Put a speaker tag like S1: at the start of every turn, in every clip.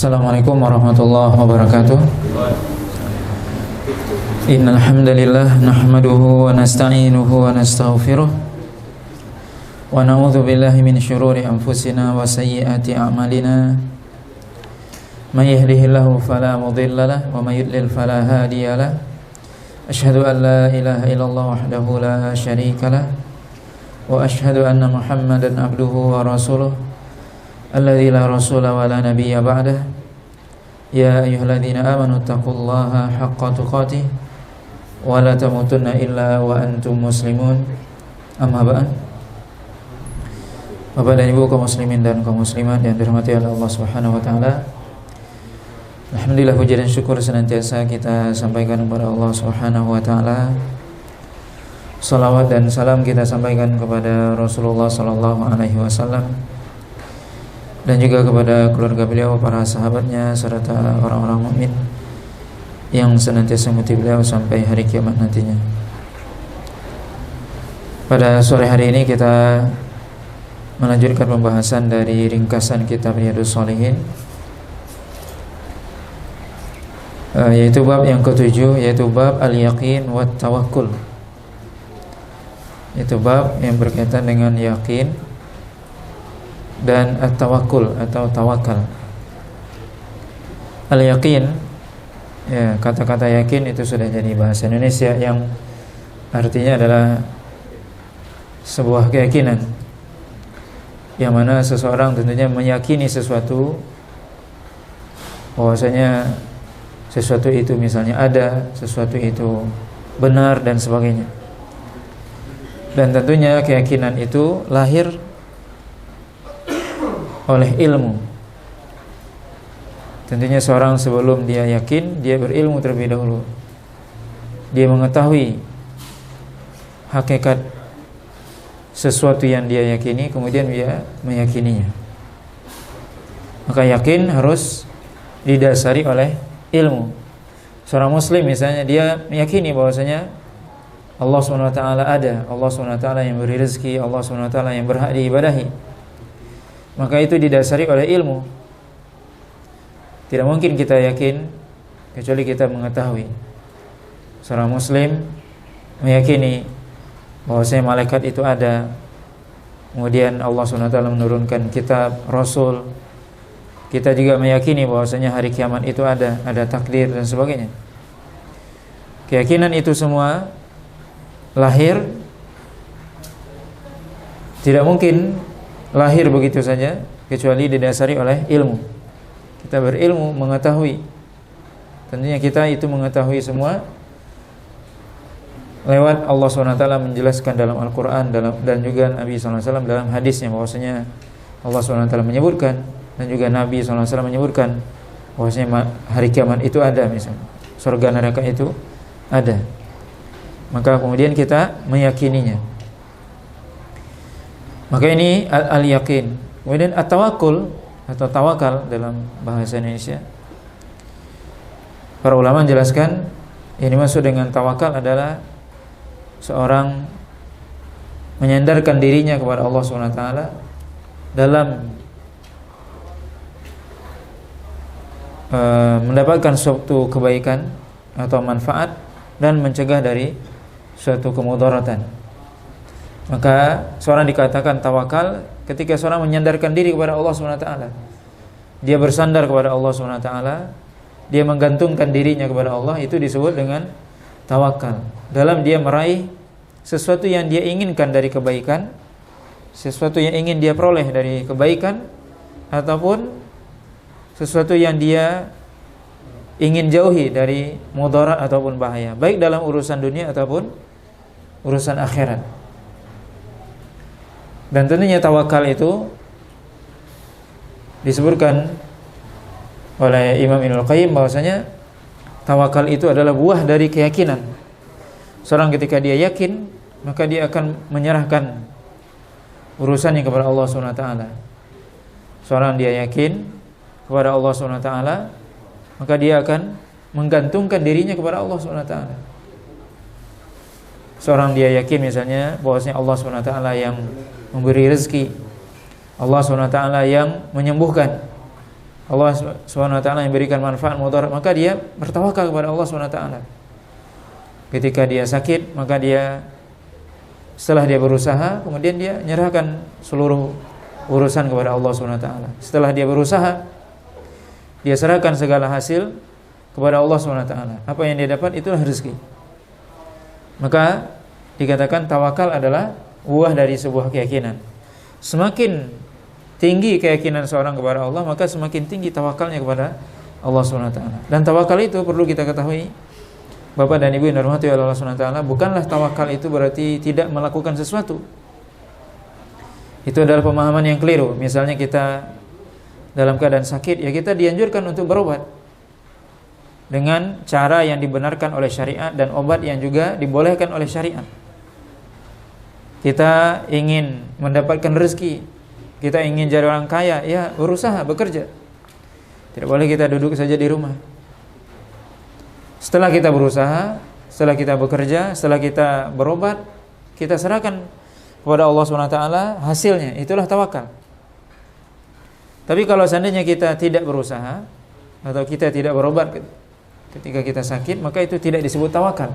S1: Assalamualaikum warahmatullahi wabarakatuh. Innal hamdalillah nahmaduhu wa nasta'inuhu wa nastaghfiruh wa na'udzu billahi min syururi anfusina wa sayyiati a'malina. May yahdihillahu fala mudilla lahu wa may yudlil fala hadiya lahu. Asyhadu an la ilaha illallah wahdahu la syarika lahu wa asyhadu anna Muhammadan abduhu wa rasuluh alladzi la rasula wa la nabiyya ba'dah. Ya ayyuhalladzina amanu taqullaha haqqa tuqatih wa la tamutunna illa wa antum muslimun. Amma ba'd. Bapak dan Ibu kaum muslimin dan kaum muslimat yang dirahmati oleh Allah Subhanahu wa taala. Alhamdulillah, puji dan syukur senantiasa kita sampaikan kepada Allah Subhanahu wa taala. Salawat dan salam kita sampaikan kepada Rasulullah sallallahu alaihi wasallam dan juga kepada keluarga beliau, para sahabatnya, serta orang-orang mukmin yang senantiasa mengikuti beliau sampai hari kiamat nantinya. Pada sore hari ini kita melanjutkan pembahasan dari ringkasan kitab Riyadhus Shalihin, yaitu bab yang ke-7, yaitu bab al-yaqin wat tawakkul. Itu bab yang berkaitan dengan yakin dan at-tawakkul atau tawakal. Al-yaqin, ya, kata-kata yakin itu sudah jadi bahasa Indonesia yang artinya adalah sebuah keyakinan, yang mana seseorang tentunya meyakini sesuatu, bahwasanya sesuatu itu misalnya ada, sesuatu itu benar dan sebagainya. Dan tentunya keyakinan itu lahir oleh ilmu. Tentunya seorang sebelum dia yakin, dia berilmu terlebih dahulu. Dia mengetahui hakikat sesuatu yang dia yakini, kemudian dia meyakininya. Maka yakin harus didasari oleh ilmu. Seorang muslim misalnya, dia meyakini bahwasanya Allah SWT ada, Allah SWT yang beri rezeki, Allah SWT yang berhak diibadahi. Maka itu didasari oleh ilmu. Tidak mungkin kita yakin kecuali kita mengetahui. Seorang muslim meyakini bahwasanya malaikat itu ada, kemudian Allah SWT menurunkan kitab, rasul. Kita juga meyakini bahwasanya hari kiamat itu ada takdir dan sebagainya. Keyakinan itu semua lahir, tidak mungkin lahir begitu saja kecuali didasari oleh ilmu. Kita berilmu, mengetahui. Tentunya kita itu mengetahui semua lewat Allah SWT menjelaskan dalam Al-Quran dan juga Nabi SAW dalam hadisnya, bahwasanya Allah SWT menyebutkan dan juga Nabi SAW menyebutkan bahwasanya hari kiamat itu ada, misalnya surga neraka itu ada. Maka kemudian kita meyakininya. Maka ini al-yaqin. Kemudian at-tawakkul atau tawakal dalam bahasa Indonesia, para ulama menjelaskan yang dimaksud dengan tawakal adalah seorang menyandarkan dirinya kepada Allah SWT dalam mendapatkan suatu kebaikan atau manfaat dan mencegah dari suatu kemudaratan. Maka seorang dikatakan tawakal ketika seorang menyandarkan diri kepada Allah SWT. Dia bersandar kepada Allah SWT, dia menggantungkan dirinya kepada Allah, itu disebut dengan tawakal. Dalam dia meraih sesuatu yang dia inginkan dari kebaikan, sesuatu yang ingin dia peroleh dari kebaikan, ataupun sesuatu yang dia ingin jauhi dari mudarat ataupun bahaya, baik dalam urusan dunia ataupun urusan akhirat. Dan tentunya tawakal itu disebutkan oleh Imam Ibnul Qayyim bahwasanya tawakal itu adalah buah dari keyakinan. Seorang ketika dia yakin, maka dia akan menyerahkan urusannya kepada Allah SWT. Seorang dia yakin kepada Allah SWT, maka dia akan menggantungkan dirinya kepada Allah SWT. Seorang dia yakin misalnya bahwasanya Allah SWT yang memberi rezeki, Allah SWT yang menyembuhkan, Allah Subhanahu wa taala yang berikan manfaat mudarat, maka dia bertawakal kepada Allah Subhanahu wa taala. Ketika dia sakit, maka dia setelah dia berusaha, kemudian dia menyerahkan seluruh urusan kepada Allah Subhanahu wa taala. Setelah dia berusaha, dia serahkan segala hasil kepada Allah Subhanahu wa taala. Apa yang dia dapat itulah rezeki. Maka dikatakan tawakal adalah buah dari sebuah keyakinan. Semakin tinggi keyakinan seorang kepada Allah, maka semakin tinggi tawakalnya kepada Allah Subhanahu wa taala. Dan tawakal itu perlu kita ketahui, Bapak dan Ibu yang dirahmati oleh Allah Subhanahu wa taala, bukanlah tawakal itu berarti tidak melakukan sesuatu. Itu adalah pemahaman yang keliru. Misalnya kita dalam keadaan sakit, ya kita dianjurkan untuk berobat dengan cara yang dibenarkan oleh syariat dan obat yang juga dibolehkan oleh syariat. Kita ingin mendapatkan rezeki, kita ingin jadi orang kaya, ya berusaha, bekerja. Tidak boleh kita duduk saja di rumah. Setelah kita berusaha, setelah kita bekerja, setelah kita berobat, kita serahkan kepada Allah SWT hasilnya. Itulah tawakal. Tapi kalau seandainya kita tidak berusaha atau kita tidak berobat ketika kita sakit, maka itu tidak disebut tawakal.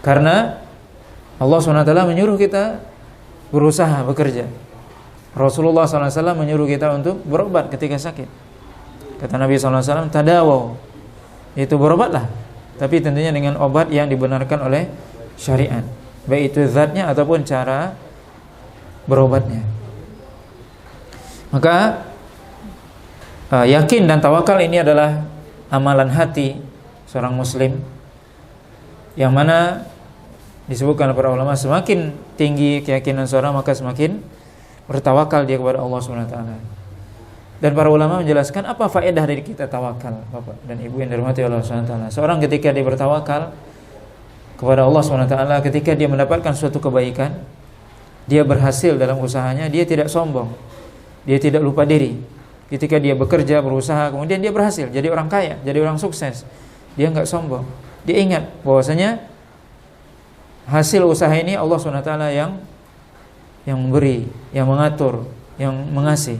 S1: Karena Allah SWT menyuruh kita berusaha, bekerja. Rasulullah SAW menyuruh kita untuk berobat ketika sakit. Kata Nabi SAW, tadawaw, itu berobatlah, tapi tentunya dengan obat yang dibenarkan oleh syariat, baik itu zatnya ataupun cara berobatnya. Maka yakin dan tawakal ini adalah amalan hati seorang muslim, yang mana disebutkan para ulama, semakin tinggi keyakinan seorang maka semakin bertawakal dia kepada Allah SWT. Dan para ulama menjelaskan apa faedah dari kita tawakal, Bapak dan Ibu yang dirahmati Allah SWT. Seorang ketika dia bertawakal kepada Allah SWT, ketika dia mendapatkan suatu kebaikan, dia berhasil dalam usahanya, dia tidak sombong, dia tidak lupa diri. Ketika dia bekerja, berusaha, kemudian dia berhasil jadi orang kaya, jadi orang sukses, dia enggak sombong. Dia ingat bahwasanya hasil usaha ini Allah SWT yang memberi, yang mengatur, yang mengasih.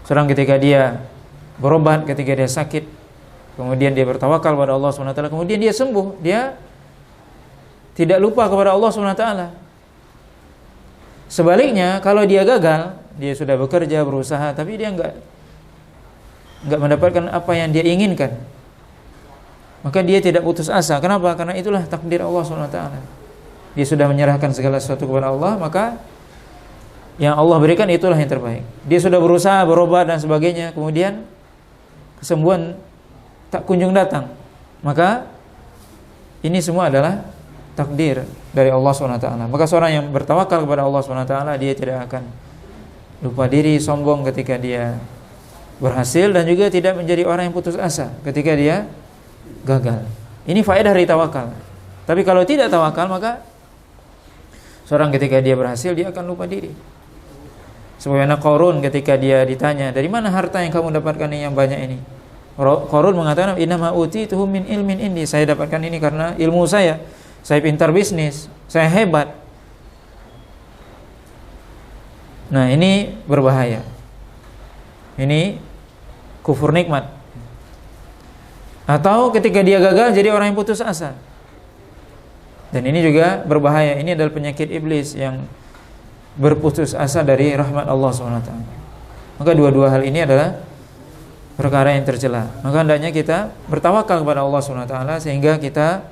S1: Seorang ketika dia berobat, ketika dia sakit, kemudian dia bertawakal kepada Allah SWT, kemudian dia sembuh, dia tidak lupa kepada Allah SWT. Sebaliknya, kalau dia gagal, dia sudah bekerja, berusaha, tapi dia enggak mendapatkan apa yang dia inginkan, maka dia tidak putus asa. Kenapa? Karena itulah takdir Allah SWT. Dia sudah menyerahkan segala sesuatu kepada Allah, maka yang Allah berikan itulah yang terbaik. Dia sudah berusaha, berobat dan sebagainya, kemudian kesembuhan tak kunjung datang, maka ini semua adalah takdir dari Allah SWT. Maka seorang yang bertawakal kepada Allah SWT, dia tidak akan lupa diri, sombong ketika dia berhasil, dan juga tidak menjadi orang yang putus asa ketika dia gagal. Ini faedah dari tawakal. Tapi kalau tidak tawakal, maka seorang ketika dia berhasil, dia akan lupa diri. Sebagaimana Qarun ketika dia ditanya, dari mana harta yang kamu dapatkan ini yang banyak ini? Qarun mengatakan, innama utituhu min ilmin indi, saya dapatkan ini karena ilmu saya pintar bisnis, saya hebat. Nah, ini berbahaya. Ini kufur nikmat. Atau ketika dia gagal jadi orang yang putus asa. Dan ini juga berbahaya. Ini adalah penyakit iblis yang berputus asa dari rahmat Allah SWT. Maka dua-dua hal ini adalah perkara yang tercela. Maka hendaknya kita bertawakal kepada Allah SWT, sehingga kita,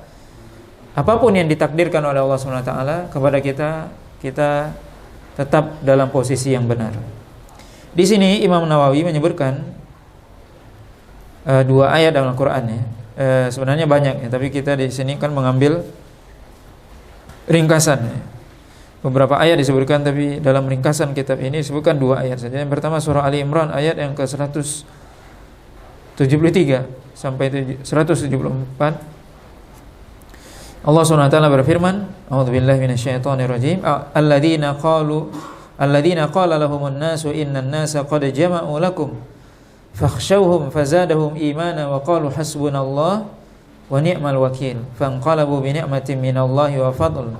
S1: apapun yang ditakdirkan oleh Allah SWT kepada kita, kita tetap dalam posisi yang benar. Di sini Imam Nawawi menyebutkan dua ayat dalam Al-Quran ya. Sebenarnya banyak ya, tapi kita di sini kan mengambil ringkasan ya. Beberapa ayat disebutkan, tapi dalam ringkasan kitab ini disebutkan dua ayat saja. Yang pertama surah Ali Imran ayat yang ke-173 sampai 174. Allah SWT berfirman, a'udzubillahi minasyaitonirrajim, alladzina qala lahumun nasu innan nasa qad jama'u lakum fakhshawhum fazadahum imana wa qalu hasbunallah wa ni'mal wakil fanqalabu bi ni'matin minallahi wa fadl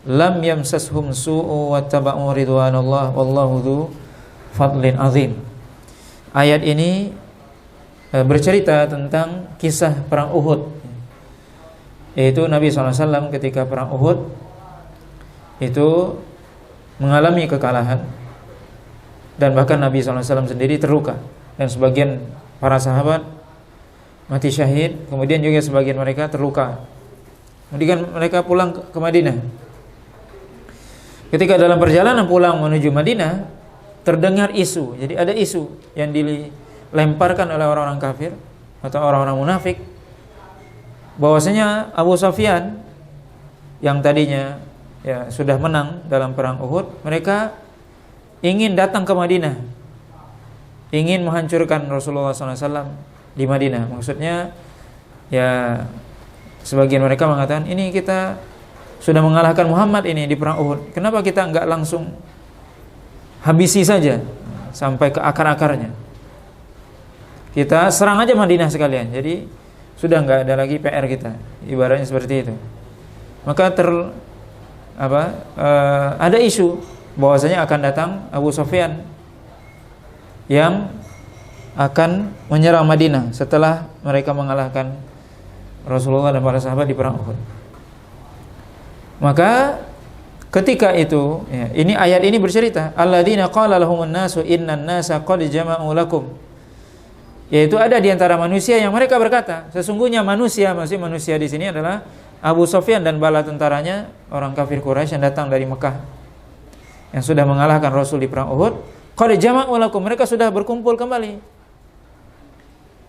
S1: lam yamsashum su'u wattaba'u ridwanallah wallahu dzu fadlin azim. ayat ini bercerita tentang kisah perang Uhud, yaitu Nabi SAW ketika perang Uhud itu mengalami kekalahan, dan bahkan Nabi SAW sendiri terluka, dan sebagian para sahabat mati syahid, kemudian juga sebagian mereka terluka. Kemudian mereka pulang ke Madinah. Ketika dalam perjalanan pulang menuju Madinah, terdengar isu. Jadi ada isu yang dilemparkan oleh orang-orang kafir atau orang-orang munafik, bahwasanya Abu Sufyan yang tadinya ya sudah menang dalam perang Uhud, mereka ingin datang ke Madinah, ingin menghancurkan Rasulullah SAW di Madinah. Maksudnya ya sebagian mereka mengatakan, ini kita sudah mengalahkan Muhammad ini di perang Uhud, kenapa kita enggak langsung habisi saja sampai ke akar-akarnya, kita serang aja Madinah sekalian, jadi sudah enggak ada lagi PR kita, ibaratnya seperti itu. Maka ada isu bahwasanya akan datang Abu Sufyan yang akan menyerang Madinah setelah mereka mengalahkan Rasulullah dan para sahabat di perang Uhud. Maka ketika itu ya, ini ayat ini bercerita, alladzina qala lahumun nasu innan nasa qad jama'u lakum, yaitu ada di antara manusia yang mereka berkata, sesungguhnya manusia, maksud manusia di sini adalah Abu Sufyan dan bala tentaranya, orang kafir Quraisy yang datang dari Mekah, yang sudah mengalahkan Rasul di perang Uhud. Qad jama'u lakum, mereka sudah berkumpul kembali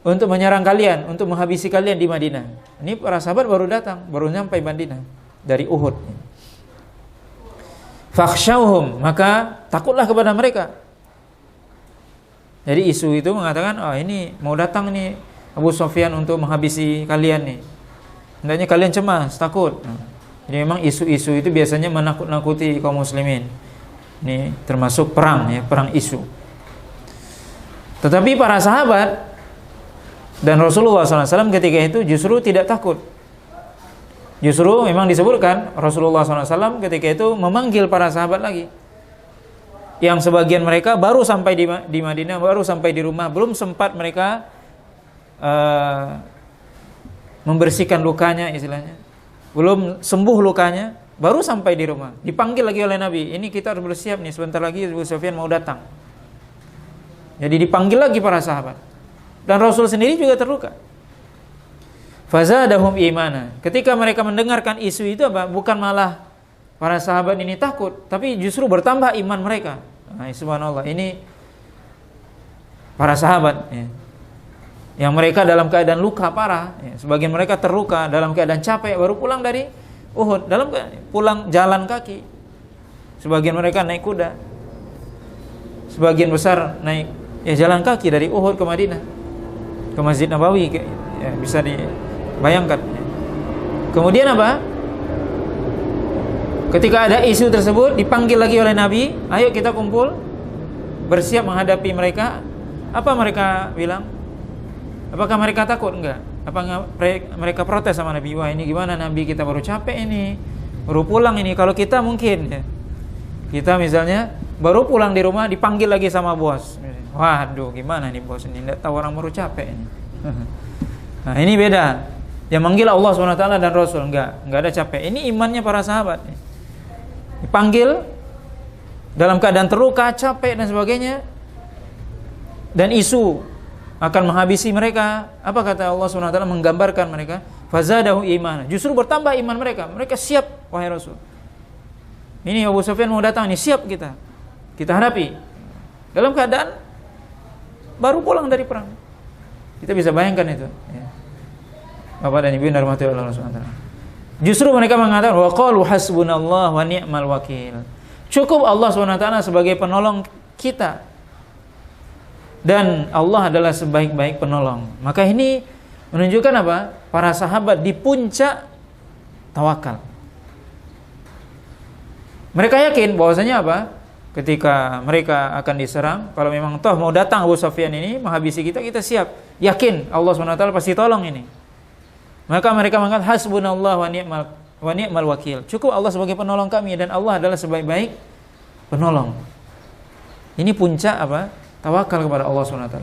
S1: untuk menyerang kalian, untuk menghabisi kalian di Madinah. Ini para sahabat baru datang, baru sampai Madinah dari Uhud. Fakhshawhum, maka takutlah kepada mereka. Jadi isu itu mengatakan, ini mau datang nih Abu Sufyan untuk menghabisi kalian nih. Hendaknya kalian cemas, takut. Jadi memang isu-isu itu biasanya menakut-nakuti kaum muslimin. Ini termasuk perang ya, perang isu. Tetapi para sahabat dan Rasulullah SAW ketika itu justru tidak takut. Justru memang disebutkan Rasulullah SAW ketika itu memanggil para sahabat lagi, yang sebagian mereka baru sampai di Madinah, baru sampai di rumah, belum sempat mereka membersihkan lukanya, istilahnya belum sembuh lukanya, baru sampai di rumah, dipanggil lagi oleh Nabi, ini kita harus bersiap nih, sebentar lagi Abu Sufyan mau datang. Jadi dipanggil lagi para sahabat, dan Rasul sendiri juga terluka. Fazadahum imana. Ketika mereka mendengarkan isu itu bukan malah para sahabat ini takut, tapi justru bertambah iman mereka. Nah, subhanallah, ini para sahabat ya, yang mereka dalam keadaan luka parah ya. Sebagian mereka terluka dalam keadaan capek, baru pulang dari Uhud, pulang jalan kaki. Sebagian mereka naik kuda, sebagian besar naik jalan kaki dari Uhud ke Madinah, ke Masjid Nabawi ya, bisa dibayangkan. Kemudian apa? Ketika ada isu tersebut, dipanggil lagi oleh Nabi, ayo kita kumpul, bersiap menghadapi mereka. Apa mereka bilang? Apakah mereka takut? Enggak. Apa mereka protes sama Nabi? Wah, ini gimana Nabi, kita baru capek ini, baru pulang ini. Kalau kita mungkin ya, kita misalnya baru pulang di rumah, dipanggil lagi sama bos. Waduh, gimana nih bos ini, enggak tahu orang baru capek ini. Nah, ini beda. Yang manggil Allah SWT dan Rasul, enggak ada capek. Ini imannya para sahabat. Dipanggil dalam keadaan terluka, capek dan sebagainya, dan isu akan menghabisi mereka. Apa kata Allah SWT menggambarkan mereka? Fazadahu imana. Justru bertambah iman mereka. Mereka siap, wahai Rasul. Ini Abu Sufyan mau datang, ini siap kita hadapi. Dalam keadaan baru pulang dari perang. Kita bisa bayangkan itu ya. Bapak dan Ibu yang dirahmati Allah SWT. Justru mereka mengatakan, wa qalu hasbunallah wa ni'mal wakil. Cukup Allah SWT sebagai penolong kita, dan Allah adalah sebaik-baik penolong. Maka ini menunjukkan apa? Para sahabat di puncak tawakal. Mereka yakin bahwasanya apa? Ketika mereka akan diserang, kalau memang toh mau datang Abu Sufyan ini menghabisi kita, kita siap. Yakin Allah SWT pasti tolong ini. Maka mereka mengatakan hasbunallah wa ni'mal wakil. Cukup Allah sebagai penolong kami, dan Allah adalah sebaik-baik penolong. Ini puncak apa? tawakal kepada Allah SWT.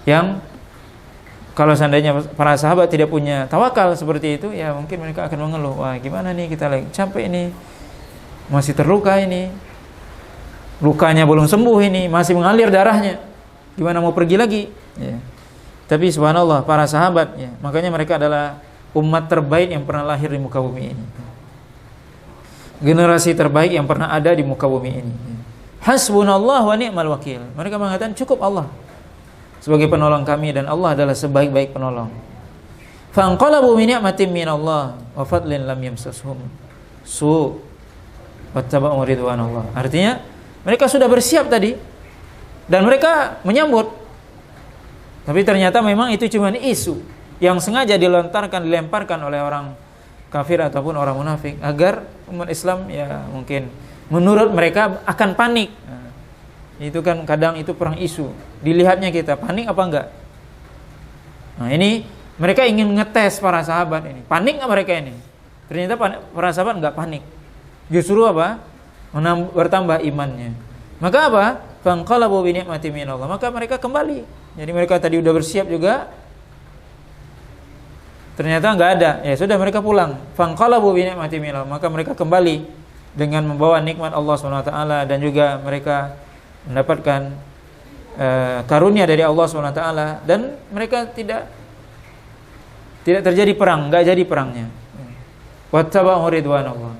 S1: Yang kalau seandainya para sahabat tidak punya tawakal seperti itu, ya mungkin mereka akan mengeluh, wah gimana nih, kita lagi capek ini, masih terluka ini, lukanya belum sembuh ini, masih mengalir darahnya, gimana mau pergi lagi, ya. Tapi subhanallah, para sahabat, ya, makanya mereka adalah umat terbaik yang pernah lahir di muka bumi ini, generasi terbaik yang pernah ada di muka bumi ini. Hasbunallah wa ni'mal wakil. Mereka mengatakan cukup Allah sebagai penolong kami, dan Allah adalah sebaik-baik penolong. Fanqalabu min ni'matin minallah wa fadlin lam yamsashum su wattaba'u ridwanallah. Artinya mereka sudah bersiap tadi dan mereka menyambut. Tapi ternyata memang itu cuma isu yang sengaja dilemparkan oleh orang kafir ataupun orang munafik agar umat Islam ya mungkin menurut mereka akan panik. Itu kan kadang itu perang isu. Dilihatnya kita panik apa enggak. Nah ini mereka ingin ngetes para sahabat ini. Panik enggak mereka ini? Ternyata para sahabat enggak panik. Justru apa? Bertambah imannya. Maka apa? Fanqalabu bi ni'matin minallah. Maka mereka kembali. Jadi mereka tadi udah bersiap juga. Ternyata enggak ada. Ya sudah mereka pulang. Fanqalabu bi ni'matin minallah. Maka mereka kembali dengan membawa nikmat Allah SWT, dan juga mereka mendapatkan karunia dari Allah SWT, dan mereka tidak terjadi perang, enggak jadi perangnya. Wattaba'u ridwanallah.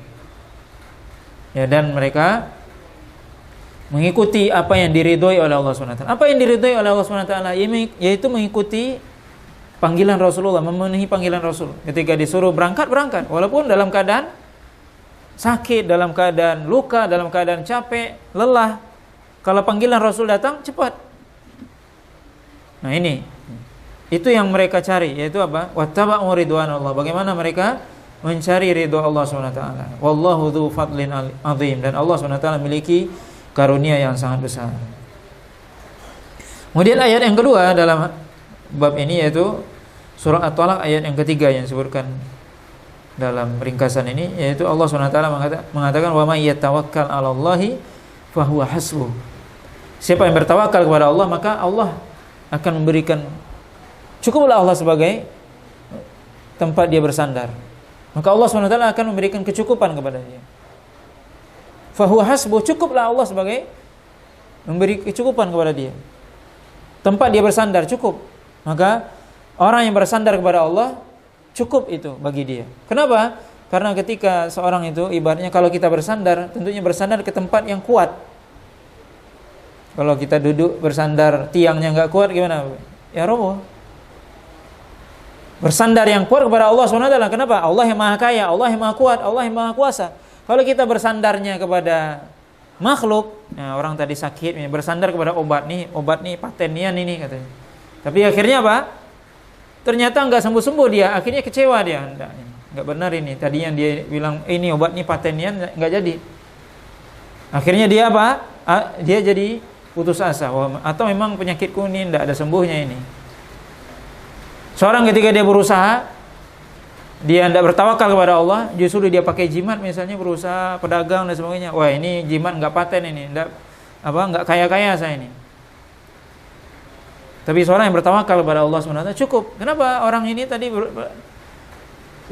S1: Ya, dan mereka mengikuti apa yang diridhoi oleh Allah SWT. Apa yang diridhoi oleh Allah SWT yaitu mengikuti panggilan Rasulullah, memenuhi panggilan Rasul. Ketika disuruh berangkat walaupun dalam keadaan sakit, dalam keadaan luka, dalam keadaan capek, lelah. Kalau panggilan Rasul datang, cepat. Nah ini, itu yang mereka cari, yaitu apa? Wattaba'u ridwanallah. Bagaimana mereka mencari ridho Allah SWT. Wallahu dzu fadlin azim. Dan Allah SWT memiliki karunia yang sangat besar. Kemudian ayat yang kedua dalam bab ini, yaitu surah At-Talaq ayat yang ketiga yang disebutkan dalam ringkasan ini, yaitu Allah SWT mengatakan wa may yatawakkal 'alallahi fahuwa hasbuh. Siapa yang bertawakal kepada Allah, maka Allah akan memberikan, cukuplah Allah sebagai tempat dia bersandar. Maka Allah SWT akan memberikan kecukupan kepada dia. Fahuwa hasbuh, cukuplah Allah sebagai memberi kecukupan kepada dia. Tempat dia bersandar cukup. Maka orang yang bersandar kepada Allah, cukup itu bagi dia. Kenapa? Karena ketika seorang itu, ibaratnya kalau kita bersandar, tentunya bersandar ke tempat yang kuat. Kalau kita duduk bersandar, tiangnya enggak kuat, gimana? Ya roboh. Bersandar yang kuat kepada Allah SWT. Kenapa? Allah yang maha kaya, Allah yang maha kuat, Allah yang maha kuasa. Kalau kita bersandarnya kepada makhluk, nah orang tadi sakit, bersandar kepada obat nih patenian ini katanya. Tapi akhirnya apa? Ternyata enggak sembuh-sembuh dia, akhirnya kecewa dia. Enggak benar ini. Tadi yang dia bilang ini obat nih patenian, enggak jadi. Akhirnya dia apa? Dia jadi putus asa. Atau memang penyakitku ini enggak ada sembuhnya ini. Seorang ketika dia berusaha, dia tidak bertawakal kepada Allah, justru dia pakai jimat misalnya, berusaha pedagang dan sebagainya. Wah ini jimat nggak paten ini, nggak kaya saya ini. Tapi seorang yang bertawakal kepada Allah SWT cukup. Kenapa orang ini tadi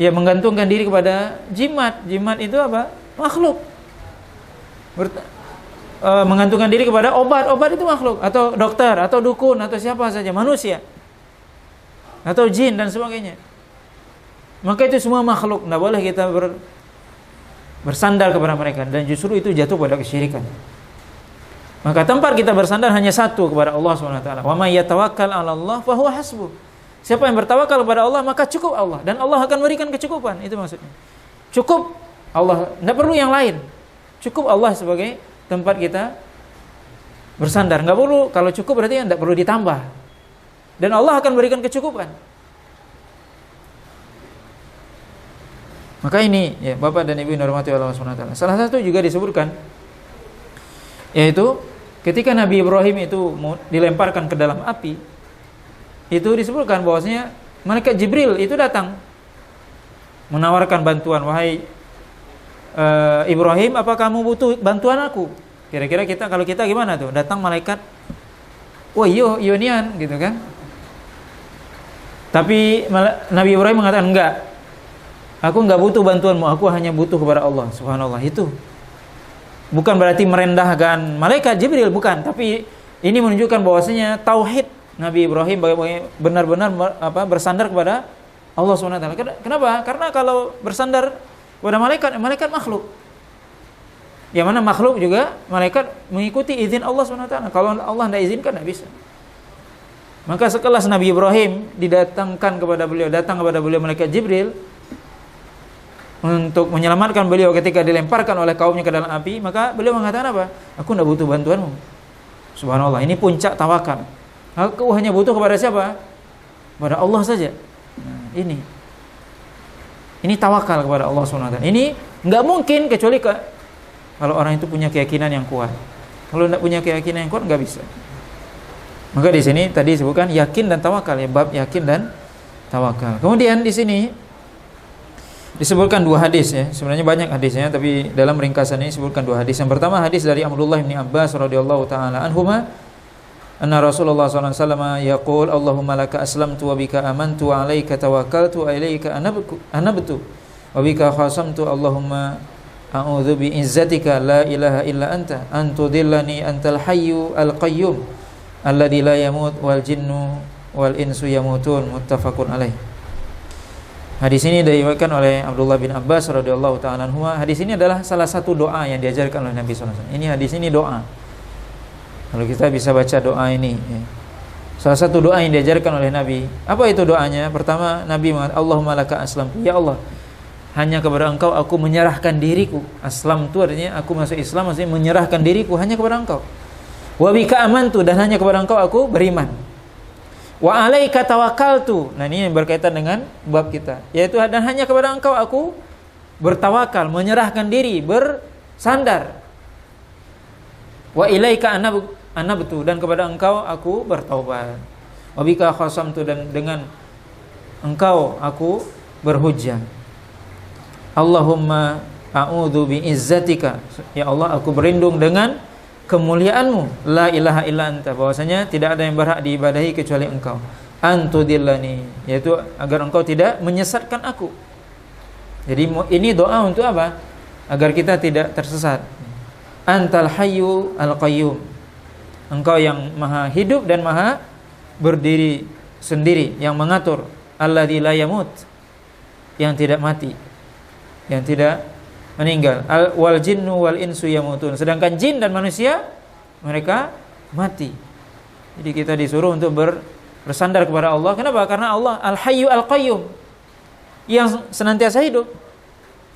S1: menggantungkan diri kepada jimat? Jimat itu apa? Makhluk. Menggantungkan diri kepada obat itu makhluk, atau dokter, atau dukun, atau siapa saja, manusia, atau jin dan sebagainya. Maka itu semua makhluk, tidak boleh kita bersandar kepada mereka, dan justru itu jatuh pada kesyirikan. Maka tempat kita bersandar hanya satu, kepada Allah SWT. Wa may yatawakkal 'ala Allah fa huwa hasbuh. Siapa yang bertawakal kepada Allah, maka cukup Allah, dan Allah akan berikan kecukupan. Itu maksudnya. Cukup Allah, tidak perlu yang lain. Cukup Allah sebagai tempat kita bersandar. Enggak perlu, kalau cukup berarti tidak perlu ditambah. Dan Allah akan berikan kecukupan. Maka ini ya Bapak dan Ibu yang dirahmati Allah SWT. Salah satu juga disebutkan, yaitu ketika Nabi Ibrahim itu dilemparkan ke dalam api, itu disebutkan bahwasanya malaikat Jibril itu datang menawarkan bantuan. Wahai Ibrahim, apa kamu butuh bantuan aku? Kira-kira kalau kita gimana tuh? Datang malaikat, wah iyo nian gitu kan? Tapi Nabi Ibrahim mengatakan enggak. Aku enggak butuh bantuanmu, aku hanya butuh kepada Allah. Subhanallah. Itu bukan berarti merendahkan malaikat Jibril, bukan, tapi ini menunjukkan bahwasanya tauhid Nabi Ibrahim benar-benar bersandar kepada Allah SWT. Kenapa? Karena kalau bersandar kepada malaikat makhluk. Yang mana makhluk juga malaikat mengikuti izin Allah SWT. Kalau Allah tidak izinkan, tidak bisa. Maka sekelas Nabi Ibrahim datang kepada beliau malaikat Jibril untuk menyelamatkan beliau ketika dilemparkan oleh kaumnya ke dalam api, maka beliau mengatakan apa? Aku tidak butuh bantuanmu. Subhanallah, ini puncak tawakal. Aku hanya butuh kepada siapa? Kepada Allah saja. Nah, ini tawakal kepada Allah SWT. Ini nggak mungkin kecuali kalau orang itu punya keyakinan yang kuat. Kalau tidak punya keyakinan yang kuat, nggak bisa. Maka di sini tadi disebutkan yakin dan tawakal, ya, bab yakin dan tawakal. Kemudian di sini disebutkan dua hadis, ya. Sebenarnya banyak hadisnya, tapi dalam ringkasan ini disebutkan dua hadis. Yang pertama hadis dari Abdullah bin Abbas radhiyallahu taala anhuma, anna Rasulullah sallallahu alaihi wasallam yaqul, Allahumma laka aslamtu wa bika amantu wa 'alaika tawakkaltu wa ilaika anabtu wa bika khasamtu, Allahumma a'udzu bi izzatika la ilaha illa anta an tudillani antal hayyu al qayyum alladzi la yamut wal jinnu wal insu yamutun, muttafaqun alaih. Hadis ini diriwayatkan oleh Abdullah bin Abbas radhiyallahu taala anhu. Hadis ini adalah salah satu doa yang diajarkan oleh Nabi sallallahu alaihi wasallam. Ini hadis ini doa. Kalau kita bisa baca doa ini, ya. Salah satu doa yang diajarkan oleh Nabi. Apa itu doanya? Pertama, Nabi mengatakan, Allahumma laka aslamtu. Ya Allah, hanya kepada Engkau aku menyerahkan diriku. Aslam itu artinya aku masuk Islam, maksudnya menyerahkan diriku hanya kepada Engkau. Wa bika amantu, dan hanya kepada Engkau aku beriman. Wa 'alaika tawakkaltu. Nah, ini yang berkaitan dengan bab kita, yaitu dan hanya kepada Engkau aku bertawakal, menyerahkan diri, bersandar. Wa ilaika anabtu, dan kepada Engkau aku bertaubat. Wa bika khasamtu, dan dengan Engkau aku berhujjah. Allahumma a'udzu bi izzatika. Ya Allah, aku berlindung dengan kemuliaanmu, la ilaha illa anta, bahwasanya tidak ada yang berhak diibadahi kecuali Engkau. Antudillani, yaitu agar Engkau tidak menyesatkan aku. Jadi ini doa untuk apa? Agar kita tidak tersesat. Antal hayyu al qayyum, Engkau yang maha hidup dan maha berdiri sendiri, yang mengatur. Alladzi la yamut, yang tidak mati, yang tidak meninggal. Wal jinnu wal insu yamutun, sedangkan jin dan manusia mereka mati. Jadi kita disuruh untuk bersandar kepada Allah. Kenapa? Karena Allah al-hayyu al-qayyum, yang senantiasa hidup,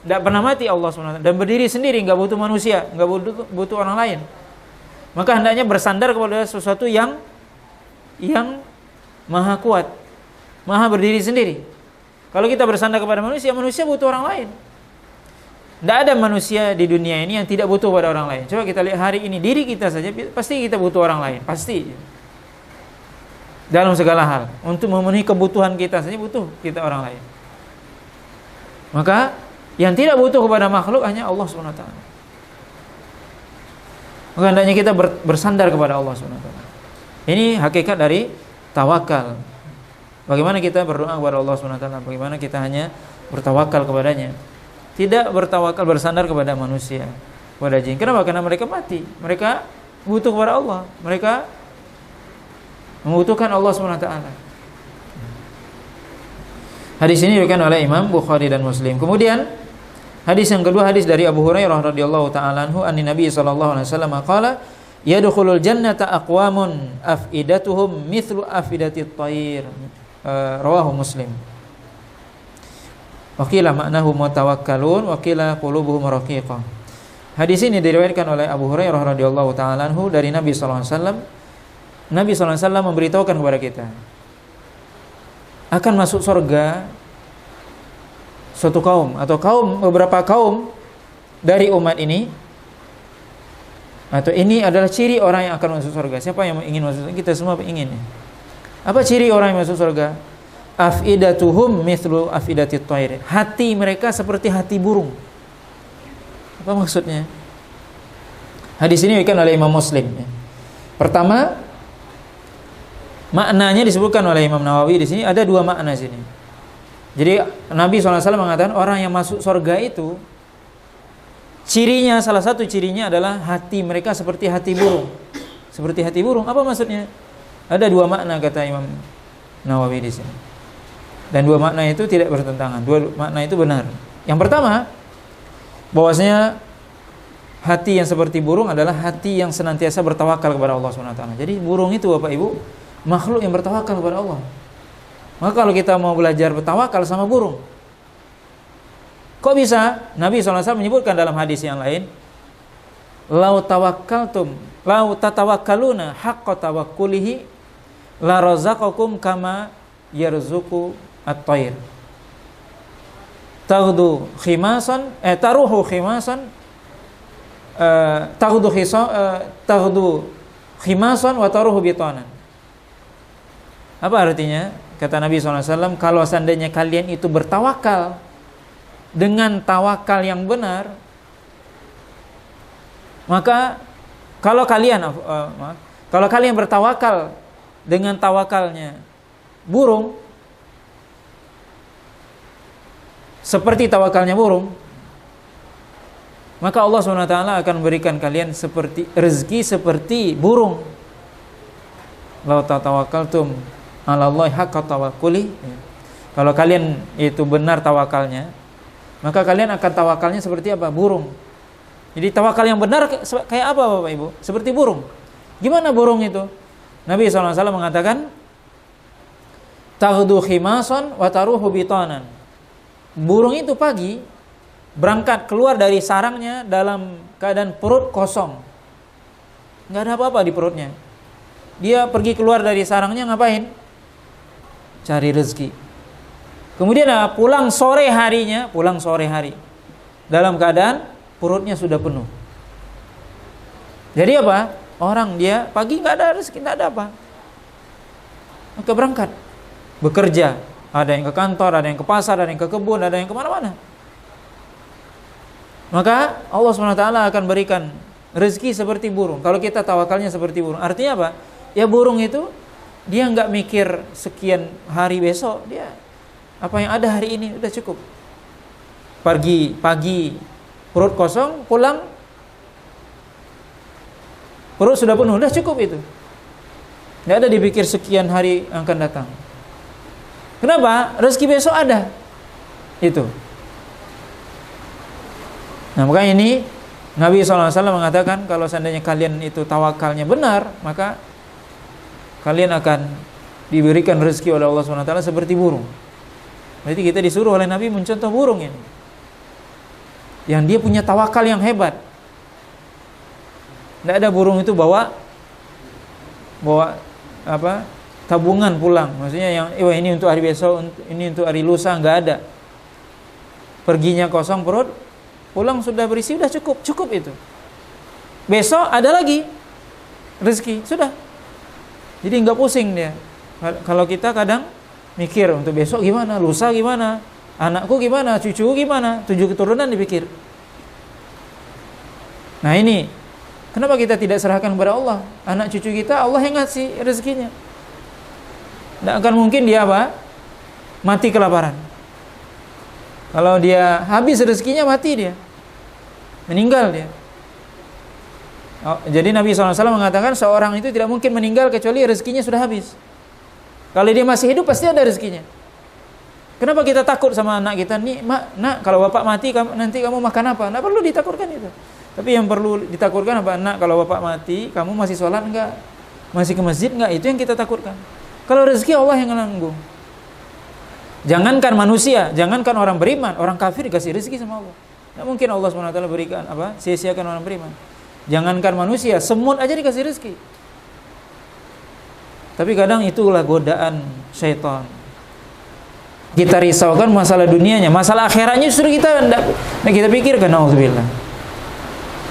S1: tidak pernah mati Allah SWT, dan berdiri sendiri, nggak butuh manusia, nggak butuh orang lain. Maka hendaknya bersandar kepada sesuatu yang maha kuat, maha berdiri sendiri. Kalau kita bersandar kepada manusia butuh orang lain. Tidak ada manusia di dunia ini yang tidak butuh pada orang lain. Coba kita lihat hari ini, diri kita saja pasti kita butuh orang lain, pasti. Dalam segala hal, untuk memenuhi kebutuhan kita saja butuh kita orang lain. Maka yang tidak butuh kepada makhluk hanya Allah SWT. Maka hendaknya kita bersandar kepada Allah SWT. Ini hakikat dari tawakal. Bagaimana kita berdoa kepada Allah SWT, bagaimana kita hanya bertawakal kepadanya. Tidak bertawakal, bersandar kepada manusia, kepada jin. Kenapa? Karena mereka mati. Mereka butuh kepada Allah. Mereka membutuhkan Allah SWT. Hadis ini diriwayatkan oleh Imam Bukhari dan Muslim. Kemudian hadis yang kedua, hadis dari Abu Hurairah radhiyallahu ta'ala anhu, anni Nabi sallallahu alaihi wasallam qala, yadkhulul jannata aqwamun afidatuhum mithlu afidatit thair. Rawahu Muslim. Waqila ma'nahu mutawakkalun, waqila qulubuhum raqiqah. Hadis ini diriwayatkan oleh Abu Hurairah radhiyallahu ta'ala anhu dari Nabi sallallahu alaihi wasallam. Nabi sallallahu alaihi wasallam memberitahukan kepada kita akan masuk surga suatu kaum atau beberapa kaum dari umat ini, atau ini adalah ciri orang yang akan masuk surga. Siapa yang ingin masuk surga? Kita semua ingin. Apa ciri orang yang masuk surga? Afidatuhum mithlu afidatit thair. Hati mereka seperti hati burung. Apa maksudnya? Hadis ini diriwayatkan oleh Imam Muslim. Pertama, maknanya disebutkan oleh Imam Nawawi di sini ada dua makna di sini. Jadi Nabi SAW mengatakan orang yang masuk surga itu cirinya, salah satu cirinya adalah hati mereka seperti hati burung. Seperti hati burung. Apa maksudnya? Ada dua makna kata Imam Nawawi di sini. Dan dua makna itu tidak bertentangan. Dua makna itu benar. Yang pertama, bahwasanya hati yang seperti burung adalah hati yang senantiasa bertawakal kepada Allah SWT. Jadi burung itu Bapak Ibu makhluk yang bertawakal kepada Allah. Maka kalau kita mau belajar bertawakal sama burung, kok bisa? Nabi SAW menyebutkan dalam hadis yang lain, lau tawakkaltum, lau tatawakkaluna haqqa tawakkulihi la razaqakum kama yarzuqu at-tayr. Taghdu khimasan taruhu khimasan taghdu khimasan wa taruhu bitanan. Apa artinya? Kata Nabi SAW, kalau seandainya kalian itu bertawakal dengan tawakal yang benar, maka kalau kalian bertawakal dengan tawakalnya burung, seperti tawakalnya burung, maka Allah SWT akan memberikan kalian seperti rezeki seperti burung. Lau tatawakkaltum 'ala Allahi haqqa tawakkuli. Kalau kalian itu benar tawakalnya, maka kalian akan tawakalnya seperti apa? Burung. Jadi tawakal yang benar kayak apa Bapak Ibu? Seperti burung. Gimana burung itu? Nabi SAW mengatakan, taghdu khimasan wa taruhu bitanan. Burung itu pagi berangkat keluar dari sarangnya dalam keadaan perut kosong. Nggak ada apa-apa di perutnya. Dia pergi keluar dari sarangnya ngapain? Cari rezeki. Kemudian pulang sore hari dalam keadaan perutnya sudah penuh. Jadi apa? Orang dia pagi nggak ada rezeki, nggak ada apa, maka berangkat bekerja. Ada yang ke kantor, ada yang ke pasar, ada yang ke kebun, ada yang kemana-mana. Maka Allah SWT akan berikan rezeki seperti burung. Kalau kita tawakalnya seperti burung, artinya apa? Ya burung itu dia nggak mikir sekian hari besok, dia apa yang ada hari ini udah cukup. Pagi perut kosong, pulang perut sudah penuh, udah cukup itu. Nggak ada dipikir sekian hari akan datang. Kenapa? Rezeki besok ada. Itu. Nah, makanya ini Nabi SAW mengatakan kalau seandainya kalian itu tawakalnya benar, maka kalian akan diberikan rezeki oleh Allah SWT seperti burung. Berarti kita disuruh oleh Nabi mencontoh burung ini, yang dia punya tawakal yang hebat. Tidak ada burung itu bawa apa? Tabungan pulang. Maksudnya yang ini untuk hari besok, ini untuk hari lusa, nggak ada. Perginya kosong perut, pulang sudah berisi, sudah cukup itu. Besok ada lagi rezeki, sudah. Jadi nggak pusing dia. Kalau kita kadang mikir untuk besok gimana, lusa gimana, anakku gimana, cucuku gimana, 7 keturunan dipikir. Nah ini, kenapa kita tidak serahkan kepada Allah? Anak cucu kita Allah yang ngasih rezekinya. Tidak akan mungkin dia apa? Mati kelaparan. Kalau dia habis rezekinya, mati dia, meninggal dia. Jadi Nabi SAW mengatakan seorang itu tidak mungkin meninggal kecuali rezekinya sudah habis. Kalau dia masih hidup pasti ada rezekinya. Kenapa kita takut sama anak kita? Nih, nak, kalau bapak mati nanti kamu makan apa? Tidak perlu ditakutkan itu. Tapi yang perlu ditakutkan apa? Nak, kalau bapak mati, kamu masih sholat enggak? Masih ke masjid enggak? Itu yang kita takutkan. Kalau rezeki Allah yang menanggung. Jangankan manusia, jangankan orang beriman, orang kafir dikasih rezeki sama Allah. Tidak mungkin Allah SWT berikan apa? Sia-siakan orang beriman. Jangankan manusia, semut aja dikasih rezeki. Tapi kadang itulah godaan syaitan. Kita risaukan masalah dunianya, masalah akhiratnya justru kita kita pikirkan, auzubillah.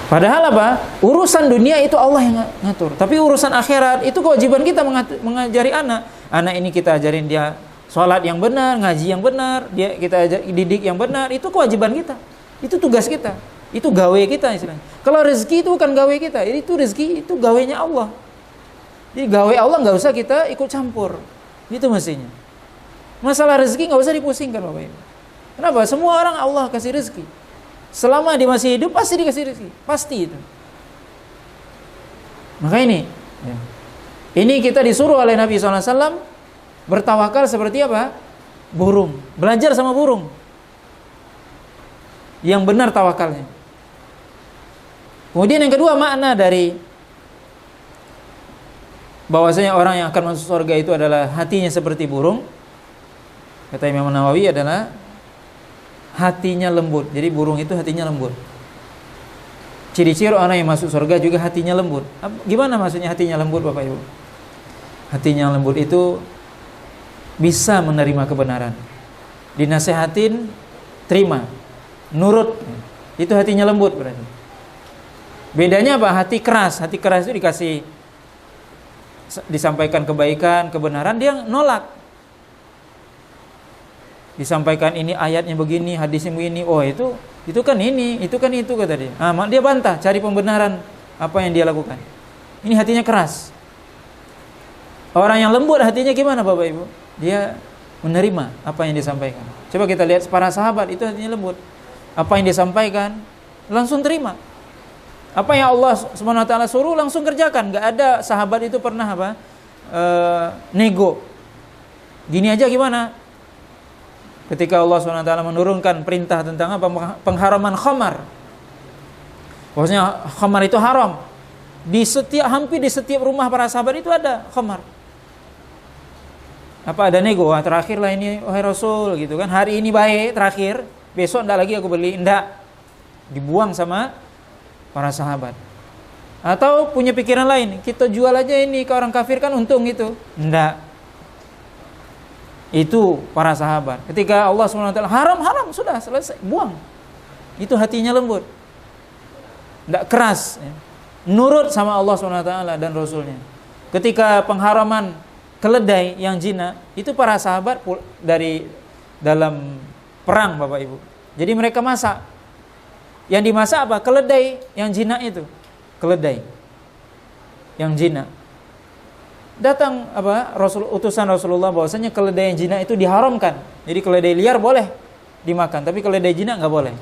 S1: Padahal apa? Urusan dunia itu Allah yang ngatur. Tapi urusan akhirat itu kewajiban kita mengajari anak. Anak ini kita ajarin dia sholat yang benar, ngaji yang benar, kita didik yang benar. Itu kewajiban kita. Itu tugas kita. Itu gawe kita istilahnya. Kalau rezeki itu bukan gawe kita, itu rezeki itu gawenya Allah. Jadi gawe Allah nggak usah kita ikut campur. Itu mestinya. Masalah rezeki nggak usah dipusingkan Bapak Ibu. Kenapa? Semua orang Allah kasih rezeki. Selama dia masih hidup pasti dikasih rezeki, pasti itu. Maka ini, ya. Ini kita disuruh oleh Nabi SAW bertawakal seperti apa? Burung. Belajar sama burung. Yang benar tawakalnya. Kemudian yang kedua makna dari bahwasanya orang yang akan masuk surga itu adalah hatinya seperti burung. Kata Imam Nawawi adalah hatinya lembut. Jadi burung itu hatinya lembut. Ciri-ciri orang yang masuk surga juga hatinya lembut. Gimana maksudnya hatinya lembut Bapak Ibu? Hatinya lembut itu bisa menerima kebenaran. Dinasehatin, terima. Nurut. Itu hatinya lembut berarti. Bedanya apa? Hati keras. Hati keras itu disampaikan kebaikan, kebenaran, dia nolak. Disampaikan ini ayatnya begini, hadisnya begini, oh itu kan ini, itu kan itu kata dia. Dia bantah, cari pembenaran apa yang dia lakukan. Ini hatinya keras. Orang yang lembut hatinya gimana Bapak Ibu? Dia menerima apa yang disampaikan. Coba kita lihat para sahabat itu hatinya lembut. Apa yang disampaikan langsung terima. Apa yang Allah SWT suruh langsung kerjakan. Gak ada sahabat itu pernah nego. Gini aja gimana? Ketika Allah SWT menurunkan perintah tentang apa? Pengharaman khamar. Maksudnya khamar itu haram. Hampir di setiap rumah para sahabat itu ada khamar. Apa ada nego? Terakhirlah ini wahai Rasul gitu kan. Hari ini baik, terakhir. Besok enggak lagi aku beli. Enggak. Dibuang sama para sahabat. Atau punya pikiran lain. Kita jual aja ini ke orang kafir kan untung gitu. Enggak. Itu para sahabat. Ketika Allah SWT haram, sudah selesai, buang. Itu hatinya lembut. Tidak keras. Ya. Nurut sama Allah SWT dan Rasulnya. Ketika pengharaman keledai yang jina, itu para sahabat dari dalam perang Bapak Ibu. Jadi mereka masak. Yang dimasak apa? Keledai yang jina itu. Keledai yang jina. Datang utusan Rasulullah bahwasanya keledai yang jina itu diharamkan. Jadi keledai liar boleh dimakan, tapi keledai jina enggak boleh.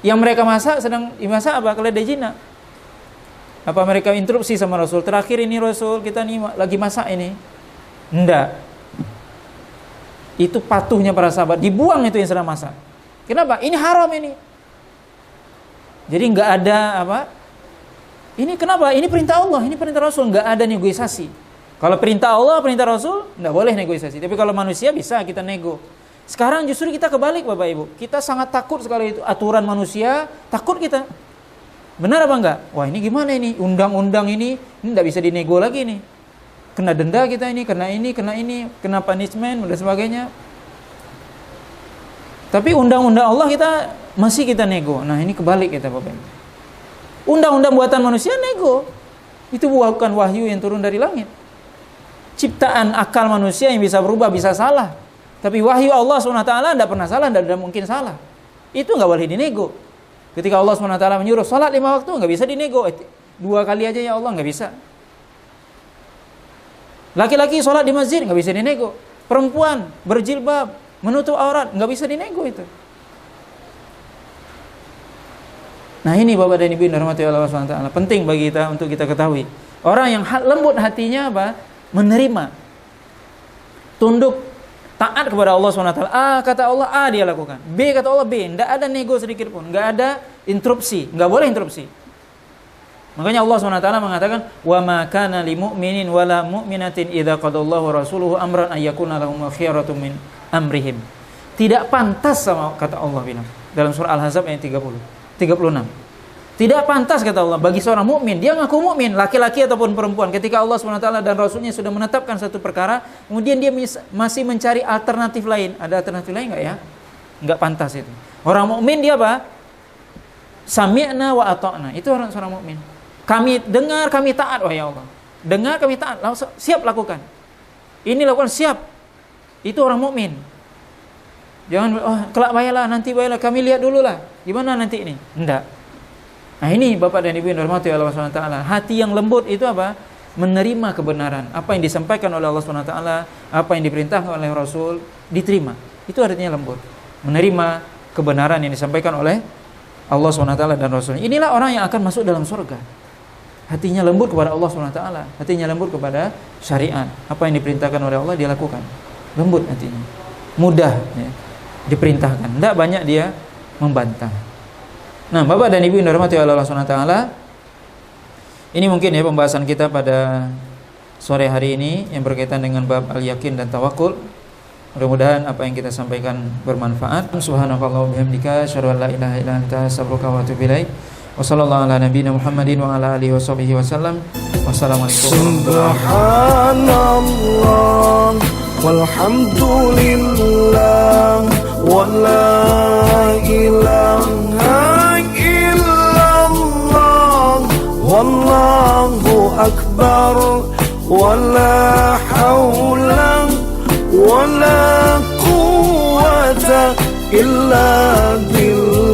S1: Yang mereka masak sedang dimasak apa? Keledai jina. Apa mereka interupsi sama Rasul? Terakhir ini Rasul, kita nih lagi masak ini. Enggak. Itu patuhnya para sahabat, dibuang itu yang sedang masak. Kenapa? Ini haram ini. Jadi enggak ada ini kenapa? Ini perintah Allah, ini perintah Rasul, nggak ada negosiasi. Kalau perintah Allah, perintah Rasul, nggak boleh negosiasi. Tapi kalau manusia bisa kita nego. Sekarang justru kita kebalik Bapak Ibu. Kita sangat takut sekali itu aturan manusia, takut kita. Benar apa enggak? Wah ini gimana ini? Undang-undang ini nggak bisa dinego lagi nih. Kena denda kita ini, kena punishment dan sebagainya. Tapi undang-undang Allah masih kita nego. Nah ini kebalik kita Bapak Ibu. Undang-undang buatan manusia nego. Itu bukan wahyu yang turun dari langit. Ciptaan akal manusia yang bisa berubah, bisa salah. Tapi wahyu Allah SWT tidak pernah salah, tidak mungkin salah. Itu nggak boleh dinego. Ketika Allah SWT menyuruh salat 5 waktu, nggak bisa dinego. 2 kali aja ya Allah, nggak bisa. Laki-laki salat di masjid, nggak bisa dinego. Perempuan berjilbab, menutup aurat, nggak bisa dinego itu. Nah ini Bapak dan Ibu yang dirahmati Allah SWT. Penting bagi kita untuk kita ketahui. Orang yang lembut hatinya menerima. Tunduk, taat kepada Allah SWT. A kata Allah, A dia lakukan. B kata Allah, B. Tidak ada nego sedikit pun. Tidak ada interupsi. Tidak boleh interupsi. Makanya Allah SWT mengatakan, wa ma kana li mu'minin wa la mu'minatin idza qadallahu wa rasuluhu amran ay yakuna lahum khiyaratum min amrihim. Tidak pantas sama kata Allah dalam surah Al-Ahzab ayat 36. Tidak pantas kata Allah bagi seorang mukmin, dia ngaku mukmin, laki-laki ataupun perempuan, ketika Allah SWT dan Rasulnya sudah menetapkan satu perkara, kemudian dia masih mencari alternatif lain. Ada alternatif lain enggak ya? Enggak pantas itu. Orang mukmin dia sami'na wa ata'na. Itu seorang mukmin. Kami dengar, kami taat, wahai Allah. Dengar, kami taat, siap lakukan. Ini lakukan, siap. Itu orang mukmin. Jangan kelak bayalah, nanti bayalah, kami lihat dulu lah. Gimana nanti ini? Enggak. Nah ini Bapak dan Ibu yang dirahmati Allah SWT. Hati yang lembut itu apa? Menerima kebenaran. Apa yang disampaikan oleh Allah SWT, apa yang diperintahkan oleh Rasul, diterima. Itu artinya lembut. Menerima kebenaran yang disampaikan oleh Allah SWT dan Rasul. Inilah orang yang akan masuk dalam surga. Hatinya lembut kepada Allah SWT. Hatinya lembut kepada syariat. Apa yang diperintahkan oleh Allah, dia lakukan. Lembut hatinya. Mudah ya, diperintahkan. Tidak banyak dia membantah. Nah, Bapak dan Ibu yang dirahmati Allah SWT, ini mungkin ya pembahasan kita pada sore hari ini yang berkaitan dengan bab al-yakin dan tawakul. Mudah-mudahan apa yang kita sampaikan bermanfaat. Subhanallahi wa bihamdika, asyhadu an la ilaha illa anta, astaghfiruka wa atubu ilaik. Wa sallallahu ala nabiyyina Muhammadin wa ala alihi washabihi wasallam. Wassalamualaikum
S2: Subhanallah walhamdulillah wa la ilaha illallah wallahu akbar wa la hawla wa la quwwata illa billah.